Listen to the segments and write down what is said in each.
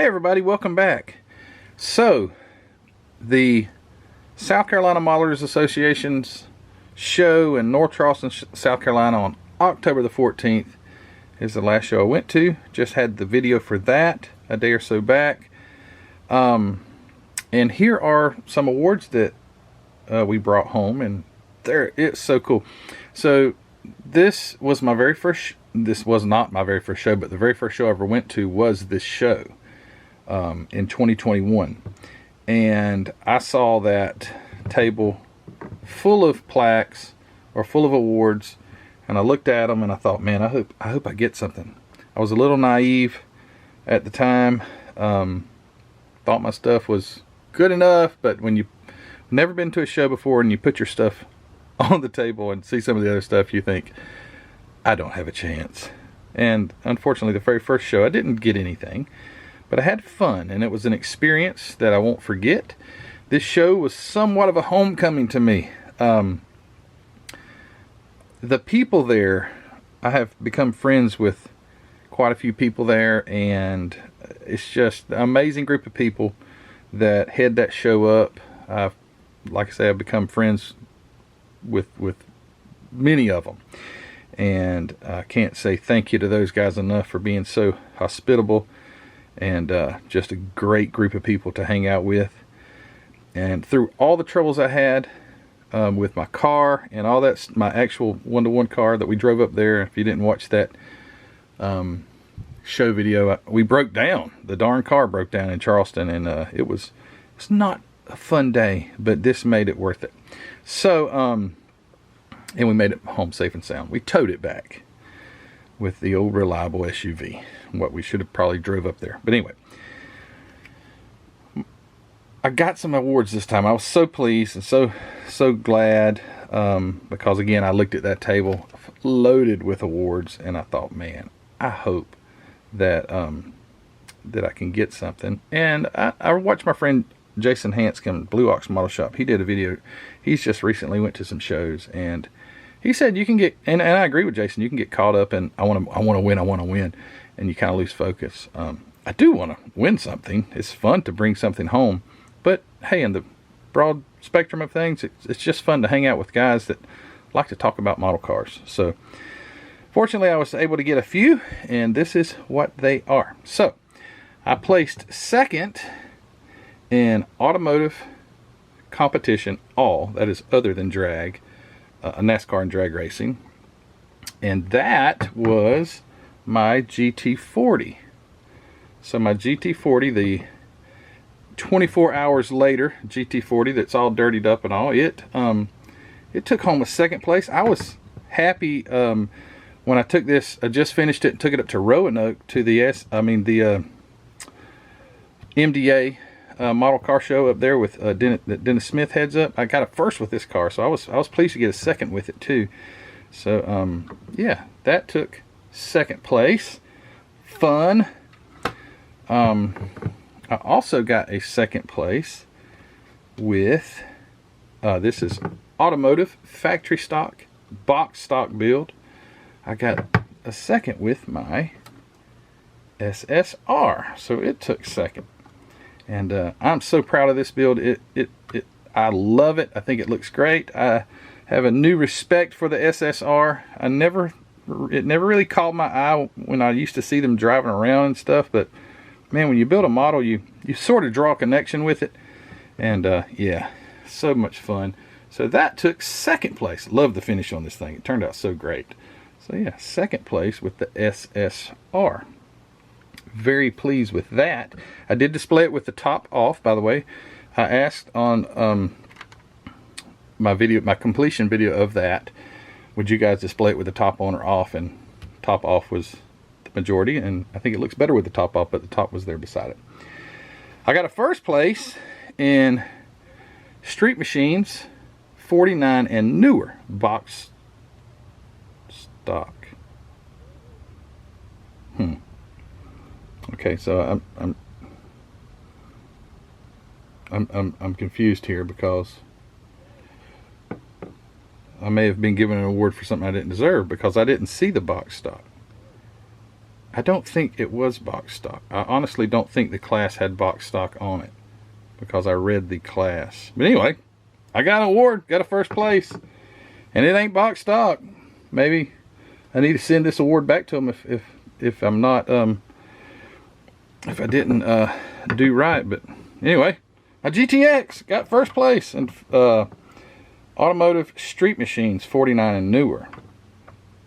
Hey everybody, welcome back. So, the South Carolina Modelers Association's show in North Charleston, South Carolina on October the 14th is the last show I went to. Just had the video for that a day or so back. And here are some awards that we brought home, and it's so cool. So this was my very first, this was not my very first show, but the very first show I ever went to was this show in 2021. And I saw that table full of plaques or full of awards, and I looked at them and I thought, man, I hope I get something. I was a little naive at the time. Thought my stuff was good enough, but when you've never been to a show before and you put your stuff on the table and see some of the other stuff, you think, I don't have a chance. And unfortunately, the very first show I didn't get anything, but I had fun, and it was an experience that I won't forget. This show was somewhat of a homecoming to me. The people there, I have become friends with quite a few people there, and it's just an amazing group of people that head that show up. Like I say, I've become friends with many of them, and I can't say thank you to those guys enough for being so hospitable, and just a great group of people to hang out with. And through all the troubles I had with my car and all that, my actual one-to-one car that we drove up there, if you didn't watch that show video, we broke down. The darn car broke down in Charleston, and it was not a fun day, but this made it worth it. So and we made it home safe and sound. We towed it back with the old reliable SUV, what we should have probably drove up there. But anyway, I got some awards this time. I was so pleased and so glad, because again, I looked at that table loaded with awards, and I thought, man, I hope that that I can get something. And I watched my friend Jason Hanscom, Blue Ox Model Shop. He did a video. He's just recently went to some shows, and he said you can get, and I agree with Jason, you can get caught up in I want to win, and you kind of lose focus. I do want to win something. It's fun to bring something home, but hey, in the broad spectrum of things, it's just fun to hang out with guys that like to talk about model cars. So fortunately, I was able to get a few, and this is what they are. So I placed second in automotive competition, all that is other than drag, NASCAR and drag racing, and that was my GT40. So my GT40, the 24 hours later GT40 that's all dirtied up and all, it took home a second place. I was happy when I took this. I just finished it and took it up to Roanoke to the MDA model car show up there with Dennis Smith heads up. I got a first with this car, so I was pleased to get a second with it too. So yeah, that took second place. Fun. I also got a second place with this is automotive factory stock box stock build. I got a second with my SSR, so it took second. And I'm so proud of this build. I love it. I think it looks great. I have a new respect for the SSR. It never really caught my eye when I used to see them driving around and stuff, but man, when you build a model, you sort of draw a connection with it. And yeah, so much fun. So that took second place. Love the finish on this thing. It turned out so great. So yeah, second place with the SSR. Very pleased with that. I did display it with the top off, by the way. I asked on my completion video of that, would you guys display it with the top on or off? And top off was the majority, and I think it looks better with the top off, but the top was there beside it. I got a first place in Street Machines 49 and newer box stock. Okay, so I'm confused here, because I may have been given an award for something I didn't deserve, because I didn't see the box stock. I don't think it was box stock. I honestly don't think the class had box stock on it, because I read the class. But anyway, I got an award, got a first place, and it ain't box stock. Maybe I need to send this award back to them if I'm not if I didn't do right. But anyway, my GTX got first place, and automotive street machines 49 and newer.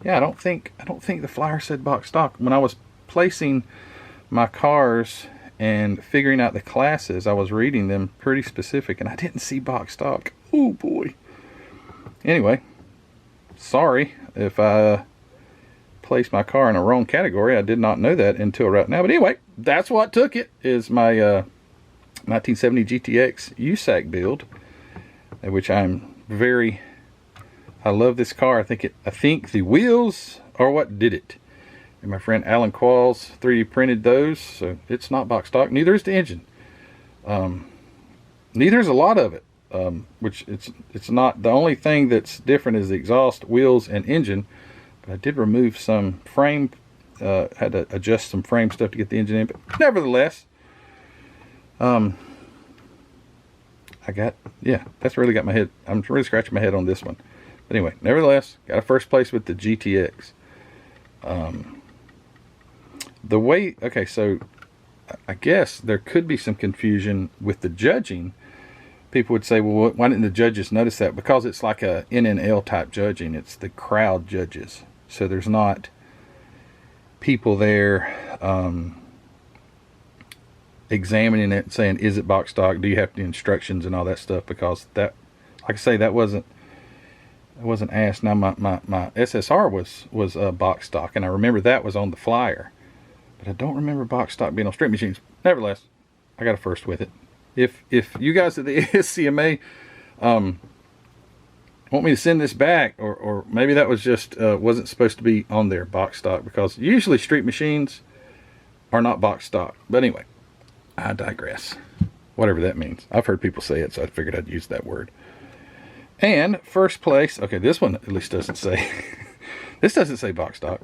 Yeah, I don't think the flyer said box stock. When I was placing my cars and figuring out the classes, I was reading them pretty specific, and I didn't see box stock. Oh boy. Anyway, sorry if I placed my car in a wrong category. I did not know that until right now. But anyway, that's what took it, is my 1970 GTX USAC build, which I'm I love this car. I think the wheels are what did it. And my friend Alan Qualls 3D printed those, so it's not box stock. Neither is the engine. Neither is a lot of it. Which it's not. The only thing that's different is the exhaust, wheels, and engine. But I did remove some frame. Had to adjust some frame stuff to get the engine in. But nevertheless, that's really got my head. I'm really scratching my head on this one. But anyway, nevertheless, got a first place with the GTX. So I guess there could be some confusion with the judging. People would say, well, why didn't the judges notice that? Because it's like a NNL type judging. It's the crowd judges. So there's not people there examining it and saying, is it box stock? Do you have the instructions and all that stuff? Because that, like I say, that wasn't asked. Now my SSR was box stock, and I remember that was on the flyer, but I don't remember box stock being on street machines. Nevertheless, I got a first with it. If you guys at the SCMA want me to send this back, or maybe that was just wasn't supposed to be on there, box stock, because usually street machines are not box stock. But anyway, I digress. Whatever that means. I've heard people say it, so I figured I'd use that word. And first place, okay, this one at least doesn't say, this doesn't say box stock.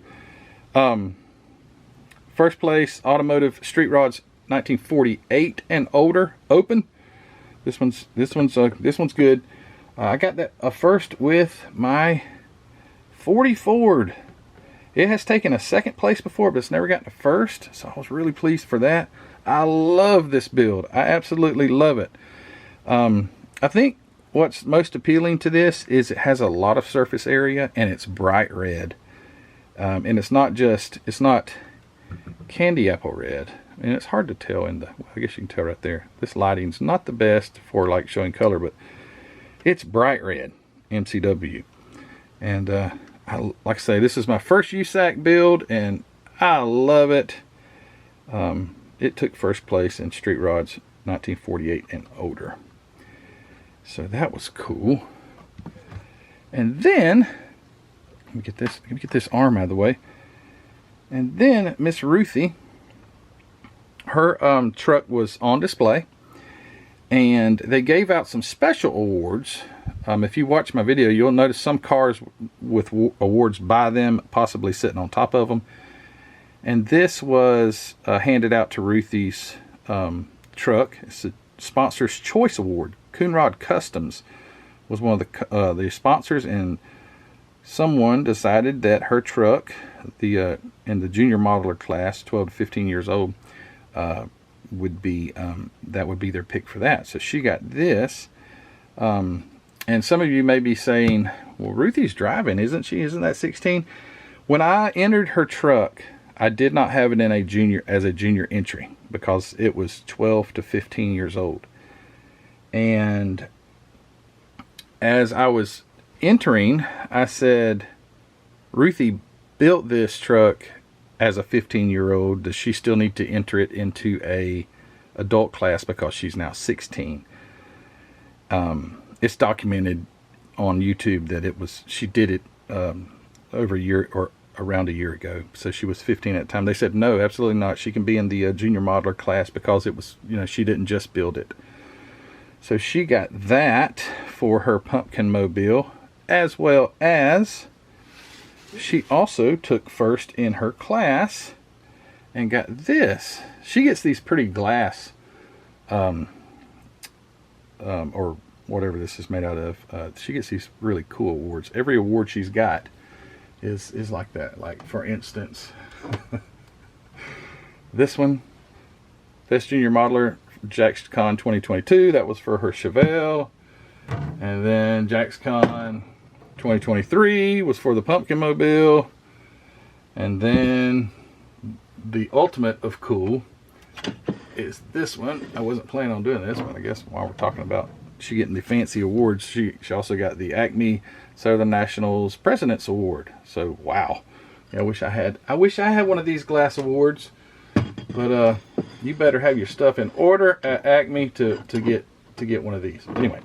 First place, automotive street rods, 1948 and older, open. This one's good. I got that first with my 40 Ford. It has taken a second place before, but it's never gotten a first, so I was really pleased for that. I love this build. I absolutely love it. I think what's most appealing to this is it has a lot of surface area, and it's bright red. And it's not candy apple red. And it's hard to tell I guess you can tell right there. This lighting's not the best for like showing color, but it's bright red, MCW. And like I say, this is my first USAC build, and I love it. It took first place in street rods 1948 and older. So that was cool. And then let me get this arm out of the way. And then Miss Ruthie, her truck was on display, and they gave out some special awards. If you watch my video, you'll notice some cars with awards by them, possibly sitting on top of them. And this was handed out to Ruthie's truck. It's a Sponsor's Choice Award. Coonrod Customs was one of the sponsors, and someone decided that her truck, in the junior modeler class, 12 to 15 years old, would be their pick for that. So she got this. And some of you may be saying, well, Ruthie's driving, isn't she? Isn't that 16? When I entered her truck, I did not have it in as a junior entry, because it was 12 to 15 years old. And as I was entering, I said, Ruthie built this truck as a 15-year-old. Does she still need to enter it into a adult class because she's now 16? It's documented on YouTube that she did it over a year or around a year ago. So she was 15 at the time. They said, no, absolutely not. She can be in the junior modeler class because it was, she didn't just build it. So she got that for her pumpkin mobile, as well as she also took first in her class and got this. She gets these pretty glass, or whatever this is made out of. She gets these really cool awards. Every award she's got is like that. Like, for instance, this one, Best Junior Modeler, JaxCon 2022. That was for her Chevelle. And then JaxCon 2023 was for the Pumpkin Mobile. And then the ultimate of cool is this one. I wasn't planning on doing this, but I guess while we're talking about she getting the fancy awards, she also got the Acme Southern Nationals President's Award. So wow, yeah, I wish I had one of these glass awards. But you better have your stuff in order at Acme to get one of these. Anyway,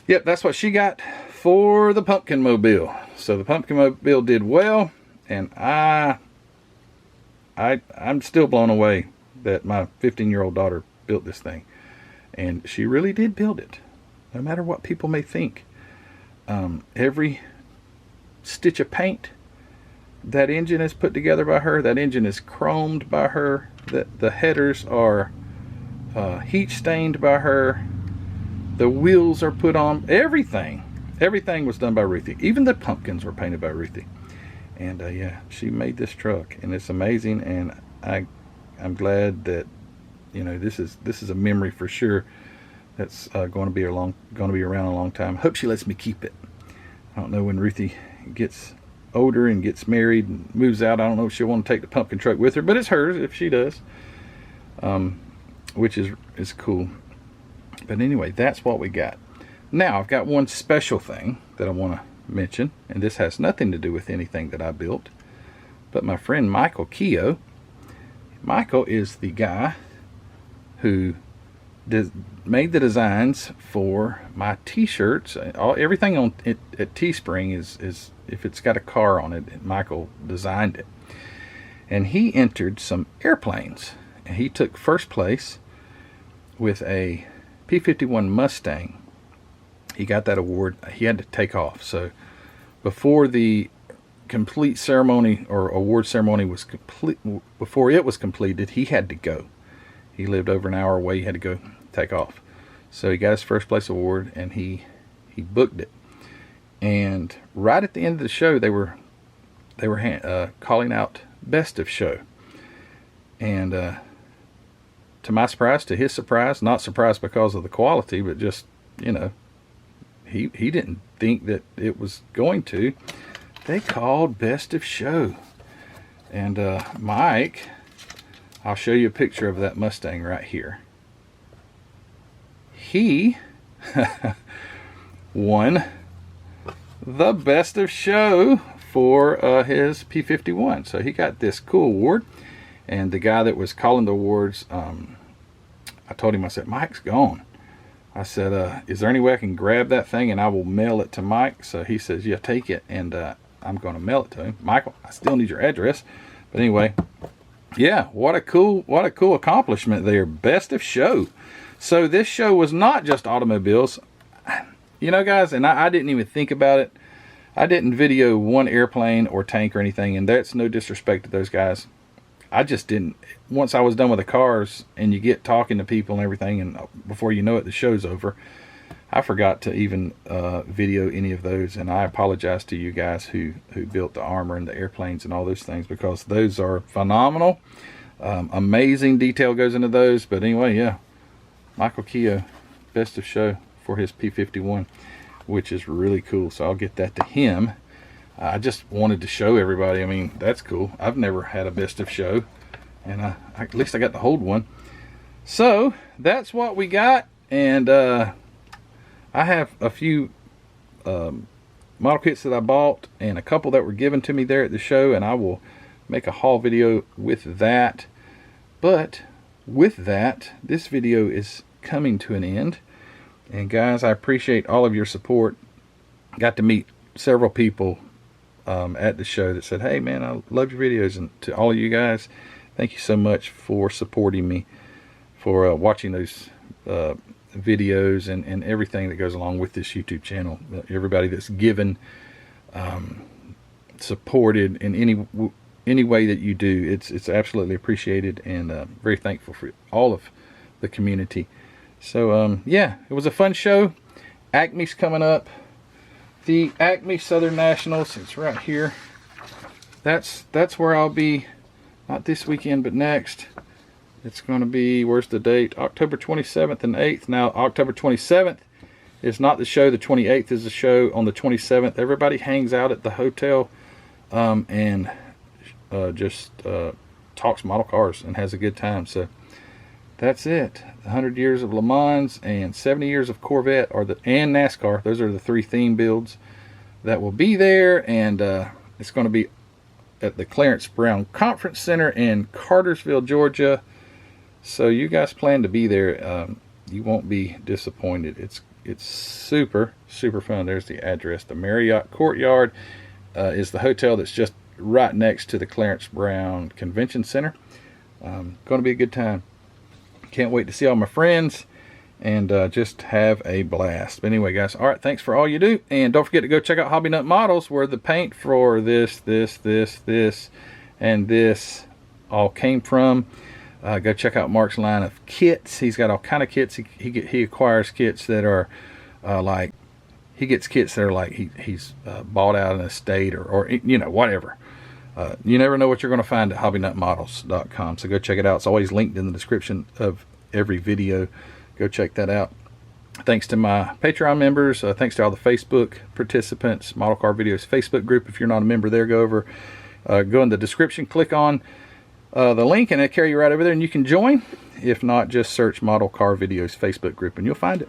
yep, that's what she got for the Pumpkin Mobile. So the Pumpkin Mobile did well, and I'm still blown away that my 15-year-old daughter built this thing. And she really did build it, no matter what people may think. Every stitch of paint, that engine is put together by her. That engine is chromed by her. The headers are heat stained by her. The wheels are put on. Everything was done by Ruthie. Even the pumpkins were painted by Ruthie. And yeah, she made this truck, and it's amazing. And I'm glad that, you know, this is a memory for sure. That's going to be around a long time. Hope she lets me keep it. I don't know when Ruthie gets older and gets married and moves out. I don't know if she'll want to take the pumpkin truck with her, but it's hers if she does. Which is cool. But anyway, that's what we got. Now I've got one special thing that I want to mention, and this has nothing to do with anything that I built, but my friend Michael Keogh. Michael is the guy who made the designs for my t-shirts. Everything on it at Teespring is if it's got a car on it, Michael designed it. And he entered some airplanes, and he took first place with a P-51 Mustang. He got that award. He had to take off. So before the complete ceremony or award ceremony was complete, before it was completed, he had to go. He lived over an hour away. He had to go take off. So he got his first place award, and he booked it. And right at the end of the show, they were calling out best of show. And to my surprise, to his surprise, not surprised because of the quality, but just, you know, he didn't think that it was going to. They called best of show. And Mike, I'll show you a picture of that Mustang right here. He won the best of show for his P-51. So he got this cool award. And the guy that was calling the awards, I told him, I said, Mike's gone. I said, is there any way I can grab that thing and I will mail it to Mike? So he says, yeah, take it, and I'm going to mail it to him. Michael, I still need your address. But anyway, yeah, what a cool accomplishment there. Best of show. So this show was not just automobiles. You know, guys, and I didn't even think about it. I didn't video one airplane or tank or anything, and that's no disrespect to those guys. I just didn't. Once I was done with the cars, and you get talking to people and everything, and before you know it, the show's over. I forgot to even video any of those, and I apologize to you guys who built the armor and the airplanes and all those things, because those are phenomenal. Amazing detail goes into those. But anyway, yeah, Michael Keogh, best of show for his P-51, which is really cool. So I'll get that to him. I just wanted to show everybody. I mean, that's cool. I've never had a best of show, and at least I got to hold one. So that's what we got. And I have a few model kits that I bought, and a couple that were given to me there at the show, and I will make a haul video with that. But with that, this video is coming to an end. And guys, I appreciate all of your support. Got to meet several people at the show that said, hey man, I love your videos. And to all of you guys, thank you so much for supporting me, for watching those videos and everything that goes along with this YouTube channel. Everybody that's given, supported in any way that you do, it's absolutely appreciated, and very thankful for all of the community. So yeah, it was a fun show. Acme's coming up. The Acme Southern Nationals, it's right here. That's where I'll be, not this weekend but next. It's going to be, where's the date? October 27th and 8th. Now October 27th is not the show, the 28th is the show. On the 27th, everybody hangs out at the hotel and just talks model cars and has a good time. So that's it. 100 years of Le Mans and 70 years of Corvette and NASCAR. Those are the 3 theme builds that will be there, and it's going to be at the Clarence Brown Conference Center in Cartersville, Georgia. So you guys plan to be there. You won't be disappointed. It's super fun. There's the address. The Marriott Courtyard is the hotel that's just right next to the Clarence Brown Convention Center. Going to be a good time. Can't wait to see all my friends and just have a blast. But anyway, guys, all right, thanks for all you do. And don't forget to go check out Hobby Nut Models, where the paint for this, and this all came from. Go check out Mark's line of kits. He's got all kind of kits. He acquires kits that are like, he gets kits that are like he's bought out an estate or you know, whatever. You never know what you're going to find at hobbynutmodels.com. So go check it out. It's always linked in the description of every video. Go check that out. Thanks to my Patreon members. Thanks to all the Facebook participants. Model Car Videos Facebook group. If you're not a member there, go over. Go in the description. Click on the link and it'll carry you right over there and you can join. If not, just search Model Car Videos Facebook group and you'll find it.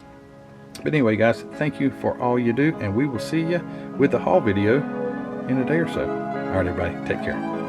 But anyway, guys, thank you for all you do, and we will see you with the haul video in a day or so. All right, everybody, take care.